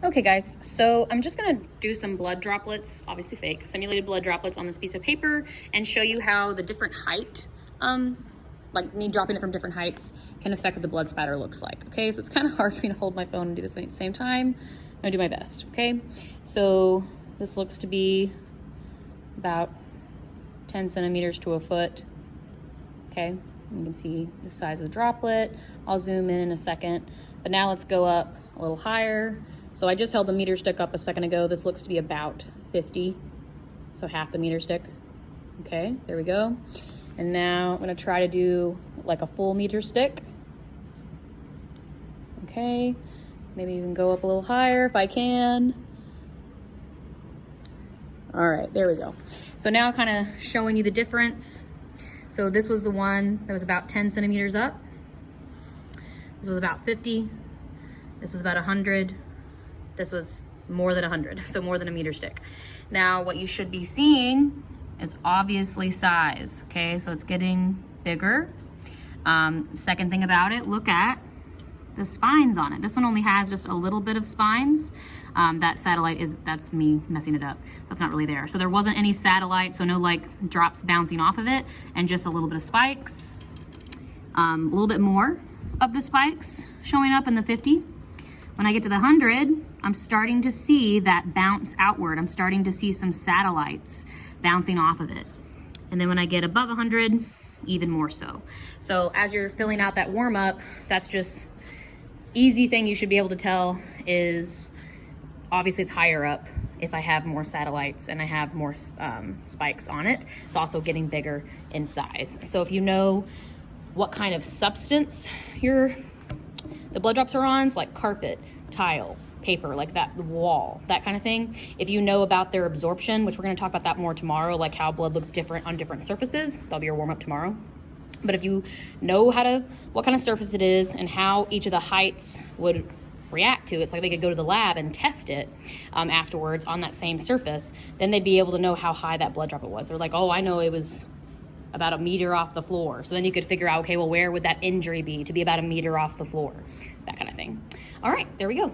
Okay guys, so I'm just gonna do some blood droplets, obviously fake, simulated blood droplets on this piece of paper and show you how the different height, like me dropping it from different heights can affect what the blood spatter looks like, okay? So it's kind of hard for me to hold my phone and do this at the same time. I'm gonna do my best, okay? So this looks to be about 10 centimeters to a foot, okay? You can see the size of the droplet. I'll zoom in a second, but now let's go up a little higher. So I just held the meter stick up a second ago. This looks to be about 50, so half the meter stick. Okay, there we go. And now I'm gonna try to do like a full meter stick. Okay, maybe even go up a little higher if I can. All right, there we go. So now kind of showing you the difference. So this was the one that was about 10 centimeters up. This was about 50. This was about 100. This was more than 100, so more than a meter stick. Now, what you should be seeing is obviously size, okay? So it's getting bigger. Second thing about it, look at the spines on it. This one only has just a little bit of spines. That satellite that's me messing it up. So it's not really there. So there wasn't any satellite, so no like drops bouncing off of it, and just a little bit of spikes. A little bit more of the spikes showing up in the 50. When I get to the 100, I'm starting to see that bounce outward. I'm starting to see some satellites bouncing off of it. And then when I get above 100, even more so. So as you're filling out that warm up, that's just easy thing you should be able to tell is obviously it's higher up if I have more satellites and I have more spikes on it. It's also getting bigger in size. So if you know what kind of substance the blood drops are on, it's like carpet, tile, paper, like that, the wall, that kind of thing. If you know about their absorption, which we're going to talk about that more tomorrow, like how blood looks different on different surfaces, that'll be your warm up tomorrow. But if you know what kind of surface it is and how each of the heights would react to it, it's like they could go to the lab and test it afterwards on that same surface, then they'd be able to know how high that blood droplet was. They're like, oh, I know it was about a meter off the floor. So then you could figure out, okay, well, where would that injury be to be about a meter off the floor? That kind of thing. All right, there we go.